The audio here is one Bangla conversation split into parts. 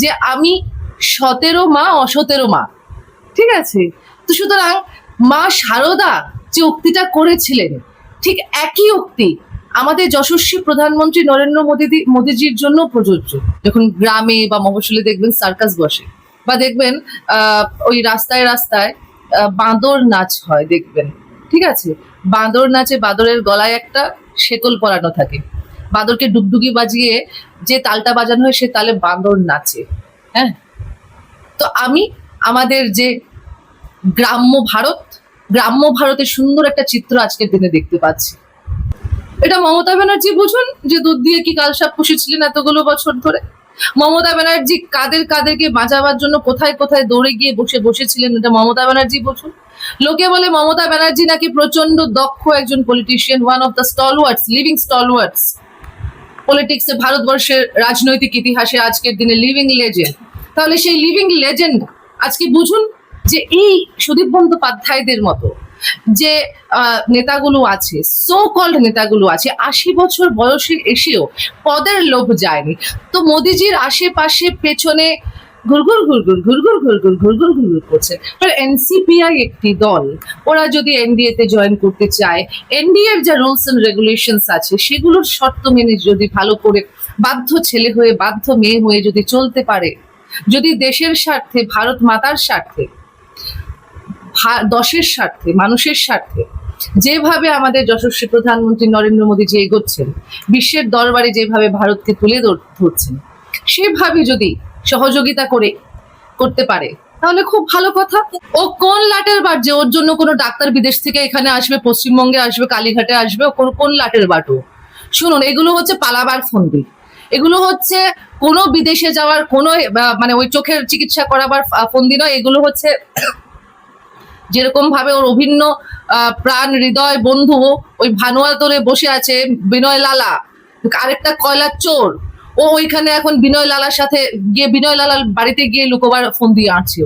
যে আমি 17 মা অ17 মা, ঠিক আছে? তো সুতরাং মা শারদা যে উক্তিটা করেছিলেন, ঠিক একই উক্তি আমাদের যশস্বী প্রধানমন্ত্রী নরেন্দ্র মোদীজির জন্য প্রযোজ্য। যখন গ্রামে বা মফস্বলে দেখবেন সার্কাস বসে, বা দেখবেন ওই রাস্তায় রাস্তায় বাঁদর নাচ হয় দেখবেন, ঠিক আছে? বাঁদর নাচে বাঁদরের গলায় একটা শেকল পরানো থাকে, বাঁদরকে ডুগডুগি বাজিয়ে যে তালটা বাজানো হয় সে তালে বাঁদর নাচে। হ্যাঁ, তো আমি আমাদের যে গ্রাম্য ভারতের সুন্দর একটা চিত্র আজকের দিনে দেখতে পাচ্ছি। এটা মমতা ব্যানার্জি বুঝুন, যে দুধ দিয়ে কি কালসাপ পুষেছিলেন এতগুলো বছর ধরে। মমতা ব্যানার্জি কাদেরকে বাঁচাবার জন্য কোথায় কোথায় দৌড়ে গিয়ে বসেছিলেন, এটা মমতা ব্যানার্জি বুঝুন। লোকে বলে মমতা ব্যানার্জি নাকি প্রচন্ড দক্ষ একজন politician, one of the living stalwarts পলিটিক্সে, ভারতবর্ষের রাজনৈতিক ইতিহাসে আজকের দিনে লিভিং লেজেন্ড। তাহলে সেই লিভিং লেজেন্ড আজকে বুঝুন যে এই সুদীপ বন্দ্যোপাধ্যায়দের মতো যে নেতাগুলো আছে, সো কল্ড নেতাগুলো আছে, 80 বছর বয়সে এসেও পদের লোভ যায়নি। তো মোদিজির আশেপাশে পেছনে ঘুরঘুর ঘুরঘুর ঘুরঘুর ঘুরঘুর ঘুরঘুর ঘুরঘুর করছে। এনসিপিআই একটি দল, ওরা যদি এনডিএ তে জয়েন করতে চায়, এনডিএ এর যা রুলস এন্ড রেগুলেশনস আছে সেগুলোর শর্ত মেনে যদি ভালো করে বাধ্য ছেলে হয়ে বাধ্য মেয়ে হয়ে যদি চলতে পারে, যদি দেশের স্বার্থে, ভারত মাতার স্বার্থে, দশের স্বার্থে, মানুষের স্বার্থে যেভাবে আমাদের যশস্বী প্রধানমন্ত্রী নরেন্দ্র মোদীজি এগোচ্ছেন, বিশ্বের দরবারে যেভাবে ভারতকে তুলে ধরছেন, সেভাবে যদি সহযোগিতা করতে পারে তাহলে খুব ভালো কথা। ও কোন লাটের বাট যে ওর জন্য কোনো ডাক্তার বিদেশ থেকে এখানে আসবে, পশ্চিমবঙ্গে আসবে, কালীঘাটে আসবে? কোন লাটের বাটও? শুনুন, এগুলো হচ্ছে পালাবার ফন্দি, এগুলো হচ্ছে কোনো বিদেশে যাওয়ার কোনো মানে ওই চোখের চিকিৎসা করাবার ফন্দি নয়। এগুলো হচ্ছে যেরকম ভাবে ওর অভিন্ন প্রাণ হৃদয় বন্ধু ওই ভানুয়াতলে বসে আছে বিনয় লালা, আরেকটা কয়লার চোর, ও ওইখানে এখন বিনয় লালার সাথে গিয়ে বিনয় লালার বাড়িতে গিয়ে লুকোবার ফোন দিয়ে আনছে।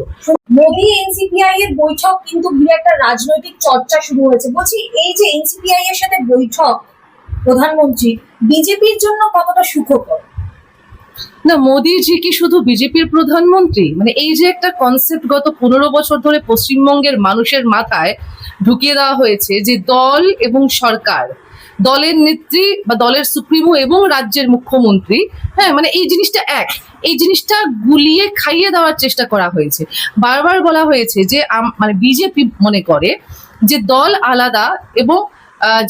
মোদি এনসিপিআই এর বৈঠক কিন্তু ঘিরে একটা রাজনৈতিক চর্চা শুরু হয়েছে। বলছি, এই যে এনসিপিআই এর সাথে বৈঠক প্রধানমন্ত্রী, বিজেপির জন্য কতটা সুখকর? না, মোদিজি কি শুধু বিজেপির প্রধানমন্ত্রী? মানে এই যে একটা কনসেপ্ট গত 15 বছর ধরে পশ্চিমবঙ্গের মানুষের মাথায় ঢুকিয়ে দেওয়া হয়েছে যে দল এবং সরকার, দলের নেত্রী বা দলের সুপ্রিমো এবং রাজ্যের মুখ্যমন্ত্রী, হ্যাঁ, মানে এই জিনিসটা এক, এই জিনিসটা গুলিয়ে খাইয়ে দেওয়ার চেষ্টা করা হয়েছে। বারবার বলা হয়েছে যে মানে বিজেপি মনে করে যে দল আলাদা এবং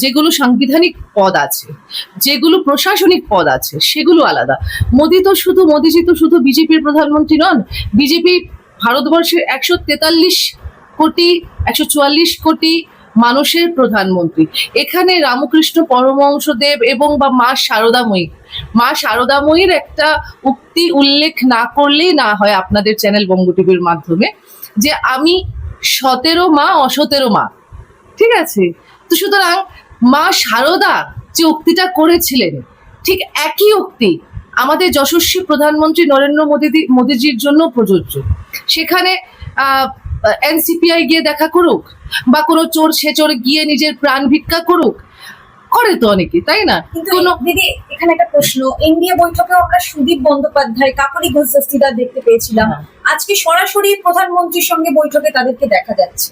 যেগুলো সাংবিধানিক পদ আছে, যেগুলো প্রশাসনিক পদ আছে সেগুলো আলাদা। মোদিজি তো শুধু বিজেপির প্রধানমন্ত্রী নন, বিজেপি ভারতবর্ষের 143 কোটি 144 কোটি মানুষের প্রধানমন্ত্রী। এখানে রামকৃষ্ণ পরমহংসদেব এবং বা মা শারদাময়ীর একটা উক্তি উল্লেখ না করলেই না হয় আপনাদের চ্যানেল বঙ্গ টিভির মাধ্যমে, যে আমি 17 মা অ17 মা, ঠিক আছে? তো সুতরাং মা শারদা যে উক্তিটা করেছিলেন, ঠিক একই উক্তি আমাদের যশস্বী প্রধানমন্ত্রী নরেন্দ্র মোদীজির জন্য প্রযোজ্য। সেখানে এনসিপিআই গিয়ে দেখা করুক, বা কোনো চোর ছেচোর গিয়ে নিজের প্রাণ ভিক্ষা করুক, করে তো অনেকে, তাই না? কিন্তু দিদি, এখানে একটা প্রশ্ন, এনডিএ বৈঠকে আমরা সুদীপ বন্দ্যোপাধ্যায়, কাকলি ঘোষ দস্তিদার দেখতে পেয়েছিলাম, আজকে সরাসরি প্রধানমন্ত্রীর সঙ্গে বৈঠকে তাদেরকে দেখা যাচ্ছে।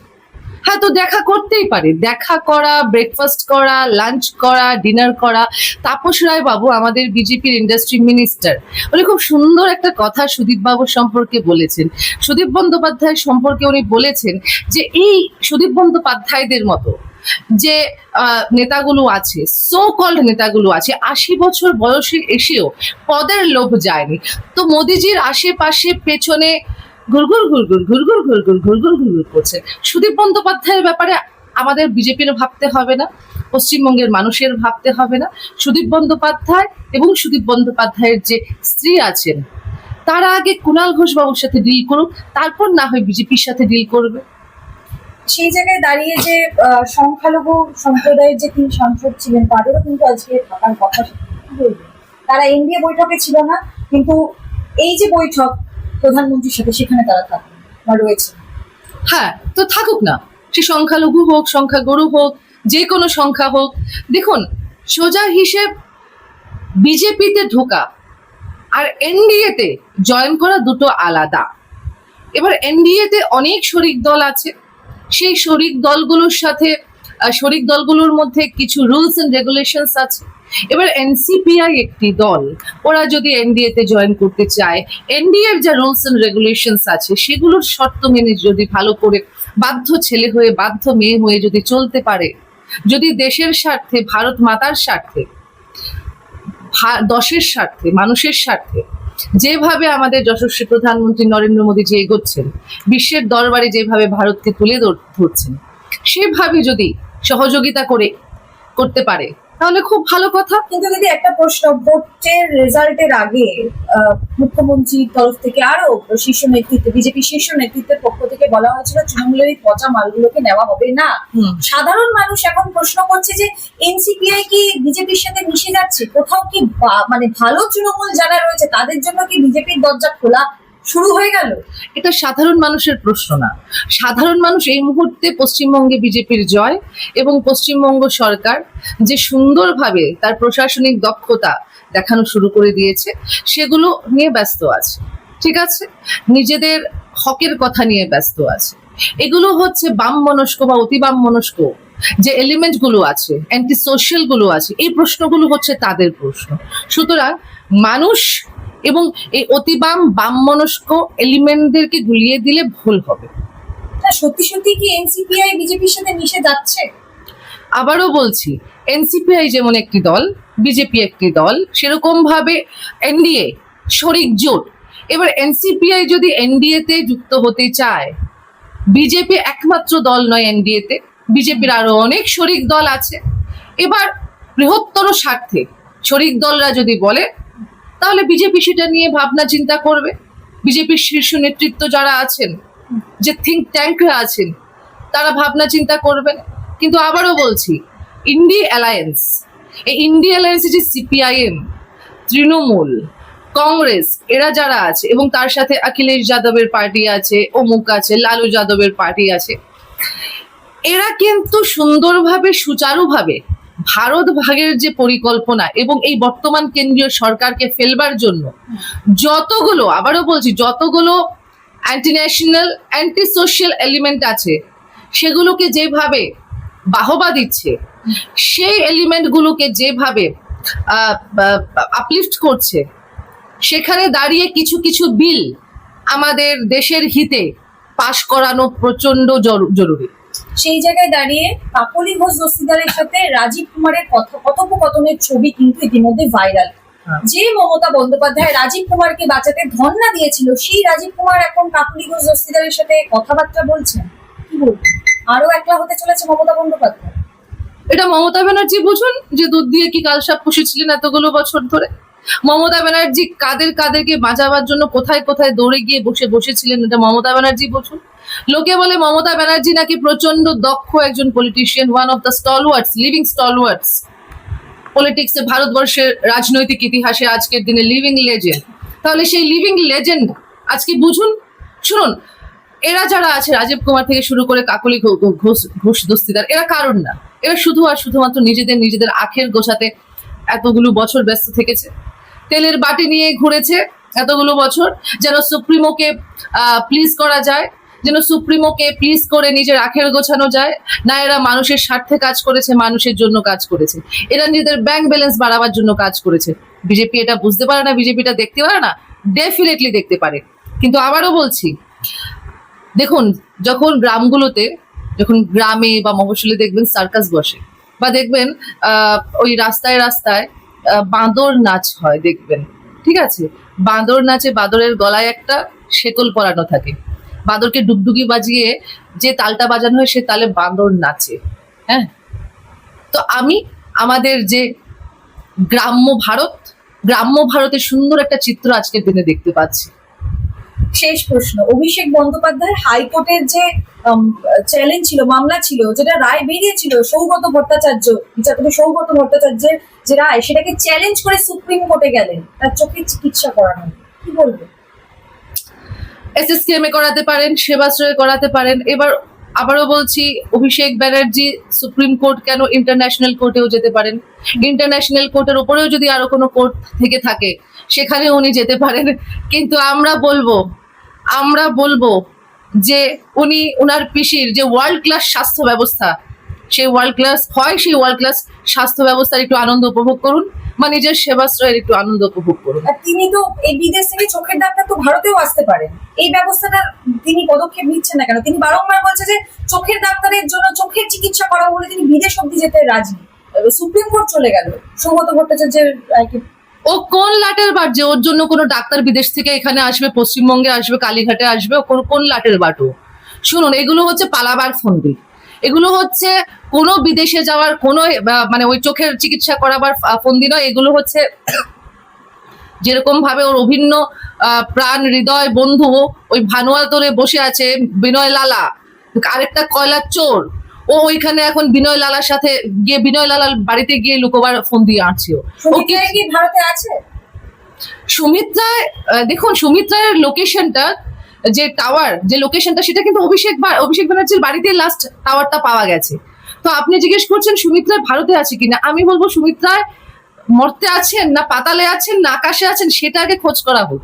হ্যাঁ, তো দেখা করতেই পারে, দেখা করা, ব্রেকফাস্ট করা, লাঞ্চ করা, ডিনার করা। তাপস রায় বাবু আমাদের বিজেপির ইন্ডাস্ট্রি মিনিস্টার, উনি খুব সুন্দর একটা কথা সুদীপ বাবুর সম্পর্কে বলেছেন। সুদীপ বন্দ্যোপাধ্যায় সম্পর্কে উনি বলেছেন যে এই সুদীপ বন্দ্যোপাধ্যায়দের মতো যে নেতাগুলো আছে, সো কল্ড নেতাগুলো আছে, 80 বছর বয়সে এসেও পদের লোভ যায়নি। তো মোদিজির আশেপাশে পেছনে ঘুরঘুর ঘুরঘুর ঘুরঘুর ঘুরঘুর ঘুরঘুর ঘুরঘুর করছে। সুদীপ বন্দ্যোপাধ্যায়ের ব্যাপারে আমাদের বিজেপির ভাবতে হবে না, পশ্চিমবঙ্গের মানুষের ভাবতে হবে না। সুদীপ বন্দ্যোপাধ্যায় এবং সুদীপ বন্দ্যোপাধ্যায়ের যে স্ত্রী আছেন, তারা আগে কুণাল ঘোষ বাবুর সাথে ডিল করুক, তারপর না হয় বিজেপির সাথে ডিল করবে। সেই জায়গায় দাঁড়িয়ে যে সংখ্যালঘু সম্প্রদায়ের যে 3 সাংসদ ছিলেন, তাদেরও কিন্তু আজকে থাকার কথা। তারা এনডিএ বৈঠকে ছিল না, কিন্তু এই যে বৈঠক প্রধানমন্ত্রীর সাথে, সেখানে তারা থাকেন বা রয়েছে। হ্যাঁ, তো থাকুক না, সে সংখ্যালঘু হোক, সংখ্যাগুরু হোক, যে কোনো সংখ্যা হোক। দেখুন, সোজা হিসেব বিজেপিতে ঢোকা আর এনডিএ তে জয়েন করা দুটো আলাদা। এবার এনডিএ তে অনেক শরিক দল আছে, সেই শরিক দলগুলোর সাথে শরিক দলগুলোর মধ্যে কিছু রুলস এন্ড রেগুলেশনস আছে। এবার এনসিপিআই একটি দল, ওরা যদি এনডিএ তে জয়েন করতে চায়, এনডিএ এর যা রুলস এন্ড রেগুলেশনস আছে সেগুলোর শর্ত মেনে যদি ভালো করে বাধ্য ছেলে হয়ে বাধ্য মেয়ে হয়ে যদি চলতে পারে, যদি দেশের স্বার্থে, ভারত মাতার স্বার্থে, দশের স্বার্থে, মানুষের স্বার্থে যেভাবে আমাদের যশস্বী প্রধানমন্ত্রী নরেন্দ্র মোদীজি এগোচ্ছেন, বিশ্বের দরবারে যেভাবে ভারতকে তুলে ধরছেন, সেভাবে যদি সহযোগিতা করতে পারে তাহলে খুব ভালো কথা। কিন্তু যদি একটা প্রশ্ন, ভোটের রেজাল্টের আগে মুখ্যমন্ত্রীর তরফ থেকে আরো শীর্ষ নেতৃত্ব, বিজেপি শীর্ষ নেতৃত্বের পক্ষ থেকে বলা হয়েছিল তৃণমূলের এই পচা মালগুলোকে নেওয়া হবে না। সাধারণ মানুষ এখন প্রশ্ন করছে যে এনসিপিআই কি বিজেপির সাথে মিশে যাচ্ছে? কোথাও কি মানে ভালো তৃণমূল যারা রয়েছে তাদের জন্য কি বিজেপির দরজা খোলা শুরু হয়ে গেল? এটা সাধারণ মানুষের প্রশ্ন না। সাধারণ মানুষ এই মুহূর্তে পশ্চিমবঙ্গে বিজেপির জয় এবং পশ্চিমবঙ্গ সরকার যে সুন্দরভাবে তার প্রশাসনিক দক্ষতা দেখানো শুরু করে দিয়েছে সেগুলো নিয়ে ব্যস্ত আছে। ঠিক আছে, নিজেদের হকের কথা নিয়ে ব্যস্ত আছে। এগুলো হচ্ছে বাম মনস্ক বা অতি বাম মনস্ক যে এলিমেন্ট গুলো আছে, অ্যান্টি সোশ্যাল গুলো আছে, এই প্রশ্নগুলো হচ্ছে তাদের প্রশ্ন। সুতরাং মানুষ এবং এই অতিবাম বাম মনস্ক এলিমেন্টদেরকে গুলিয়ে দিলে ভুল হবে। সত্যি সত্যি কি এনসিপিআই বিজেপির সাথে মিশে যাচ্ছে? আবারও বলছি, এনসিপিআই যেমন একটি দল, বিজেপি একটি দল, সেরকম ভাবে এনডিএ শরিক জোট। এবার এনসিপিআই যদি এনডিএ তে যুক্ত হতে চায়, বিজেপি একমাত্র দল নয় এনডিএ তে, বিজেপির আরো অনেক শরিক দল আছে। এবার বৃহত্তর স্বার্থে শরিক দলরা যদি বলে তাহলে বিজেপি সেটা নিয়ে ভাবনা চিন্তা করবে। বিজেপির শীর্ষ নেতৃত্ব যারা আছেন, যে থিঙ্ক ট্যাঙ্করা আছেন, তারা ভাবনা চিন্তা করবেন। কিন্তু আবারও বলছি, ইন্ডি অ্যালায়েন্স, এই ইন্ডি অ্যালায়েন্সে যে সিপিআইএম, তৃণমূল, কংগ্রেস এরা যারা আছে এবং তার সাথে অখিলেশ যাদবের পার্টি আছে, অমুক আছে, লালু যাদবের পার্টি আছে, এরা কিন্তু সুন্দরভাবে সুচারুভাবে ভারত ভাগের যে পরিকল্পনা এবং এই বর্তমান কেন্দ্রীয় সরকারকে ফেলবার জন্য যতগুলো, আবারও বলছি, যতগুলো anti national, anti social element আছে সেগুলোকে যেভাবে বাহবা দিচ্ছে, সেই এলিমেন্টগুলোকে যেভাবে আপলিফট করছে, সেখানে দাঁড়িয়ে কিছু কিছু বিল আমাদের দেশের হিতে পাশ করানো প্রচন্ড জরুরি। সেই জায়গায় দাঁড়িয়ে কাকলি ঘোষ দস্তিদারের সাথে রাজীব কুমারের কথোপকথনের ছবি কিন্তু ইতিমধ্যে ভাইরাল। যে মমতা বন্দ্যোপাধ্যায় রাজীব কুমারকে বাঁচাতে ধর্ণা দিয়েছিল, সেই রাজীব কুমার এখন কাকলি ঘোষ দস্তিদারের সাথে কথাবার্তা বলছেন। কি বলবেন? আরো একলা হতে চলেছে মমতা বন্দ্যোপাধ্যায়। এটা মমতা ব্যানার্জি বুঝুন, যে দুধ দিয়ে কি কালসাপ পুষেছিলেন এতগুলো বছর ধরে। মমতা ব্যানার্জি কাদেরকে বাঁচাবার জন্য কোথায় কোথায় দৌড়ে গিয়ে বসেছিলেন, এটা মমতা ব্যানার্জি বুঝুন। লোকে বলে মমতা ব্যানার্জি নাকি প্রচন্ড দক্ষ একজন politician, one of the stalwarts, living stalwarts পলিটিক্সে, ভারতবর্ষের রাজনৈতিক ইতিহাসে আজকের দিনে লিভিং লেজেন্ড। তাহলে সেই লিভিং লেজেন্ড আজকে বুঝুন। শুনুন, এরা যারা আছে, রাজীব কুমার থেকে শুরু করে কাকলি ঘোষ দস্তিদার, এরা কারণ না, এরা শুধু আর শুধুমাত্র নিজেদের আখের গোছাতে এতগুলো বছর ব্যস্ত থেকেছে। তেলের বাটি নিয়ে ঘুরেছে এতগুলো বছর, যেন সুপ্রিমোকে প্লিজ করা যায়, যেন সুপ্রিমোকে প্লিজ করে নিজের আখের গোছানো যায় না। এরা মানুষের স্বার্থে কাজ করেছে, মানুষের জন্য কাজ করেছে, এরা নিজেদের ব্যাংক ব্যালেন্স বাড়াবার জন্য কাজ করেছে। বিজেপি এটা বুঝতে পারে না, বিজেপিটা দেখতে পারে না? ডেফিনেটলি দেখতে পারে। কিন্তু আবারও বলছি, দেখুন, যখন গ্রামগুলোতে, যখন গ্রামে বা মফস্বলে দেখবেন সার্কাস বসে, বা দেখবেন ওই রাস্তায় রাস্তায় বাঁদর নাচ হয়, দেখবেন, ঠিক আছে, বাঁদর নাচে বাঁদরের গলায় একটা শেকল পরানো থাকে, বাঁদরকে ডুগডুগি বাজিয়ে যে তালটা বাজানো হয় সে তালে বাঁদর নাচে। হ্যাঁ, তো আমি আমাদের যে গ্রাম্য ভারতের সুন্দর একটা চিত্র আজকের দিনে দেখতে পাচ্ছি। শেষ প্রশ্ন, অভিষেক বন্দ্যোপাধ্যায় হাইকোর্টের যে চ্যালেঞ্জ ছিল, মামলা ছিল, যেটা রায় বেরিয়েছিল, সৌগত ভট্টাচার্য, বিচারপতি সৌগত ভট্টাচার্যের যে রায়, সেটাকে চ্যালেঞ্জ করে সুপ্রিম কোর্টে গেলেন তার চোখের চিকিৎসা করানো। কি বলবো? এসএসকেএমে করাতে পারেন, সেবাশ্রয়ে করাতে পারেন। এবার আবারও বলছি, অভিষেক ব্যানার্জি সুপ্রিম কোর্ট কেন, ইন্টারন্যাশনাল কোর্টেও যেতে পারেন। ইন্টারন্যাশনাল কোর্টের উপরেও যদি আরো কোনো কোর্ট থেকে থাকে সেখানে উনি যেতে পারেন, কিন্তু আমরা বলবো যে উনি ওনার পিসির যে ওয়ার্ল্ড ক্লাস স্বাস্থ্য ব্যবস্থা, সেই ওয়ার্ল্ড ক্লাস স্বাস্থ্য ব্যবস্থার একটু আনন্দ উপভোগ করুন, বা নিজের সেবাশ্রয়ের একটু আনন্দ উপভোগ করুন। আর তিনি তো এই বিদেশ থেকে চোখের ডাক্তার তো ভারতেও আসতে পারেন, এই ব্যবস্থাটা তিনি পদক্ষেপ নিচ্ছেন না কেন? তিনি বারংবার বলছে যে চোখের ডাক্তারের জন্য চোখের চিকিৎসা করা বলে তিনি বিদেশ অব্দি যেতে রাজি। সুপ্রিম কোর্ট চলে গেল সৌগত ভট্টাচার্যের রায়কে। ও কোন লাটের বাট যে ওর জন্য কোনো ডাক্তার বিদেশ থেকে এখানে আসবে, পশ্চিমবঙ্গে আসবে, কালীঘাটে আসবে? ও কোন লাটের বাটু? শুনুন, এগুলো হচ্ছে পালাবার ফন্দি, এগুলো হচ্ছে কোনো বিদেশে যাওয়ার কোনো মানে ওই চোখের চিকিৎসা করাবার ফন্দি নয়। এগুলো হচ্ছে যেরকম ভাবে ওর অভিন্ন প্রাণ হৃদয় বন্ধু ওই ভানুয়াতলে বসে আছে বিনয় লালা, আরেকটা কয়লার চোর, ও ওইখানে এখন বিনয় লালার সাথে গিয়ে বিনয় লালার বাড়িতে গিয়ে লুকোবার ফন্দি আঁটছে। সুমিত্রা কি ভারতে আছে? সুমিত্রায় দেখুন, সুমিত্রার লোকেশনটা যে টাওয়ার, যে লোকেশনটা, সেটা কিন্তু অভিষেক ব্যানার্জির বাড়িতে লাস্ট টাওয়ারটা পাওয়া গেছে। তো আপনি জিজ্ঞেস করছেন সুমিত্রা ভারতে আছে কিনা, আমি বলবো সুমিত্রায় মর্তে আছেন না পাতালে আছেন না আকাশে আছেন, সেটা আগে খোঁজ করা হোক।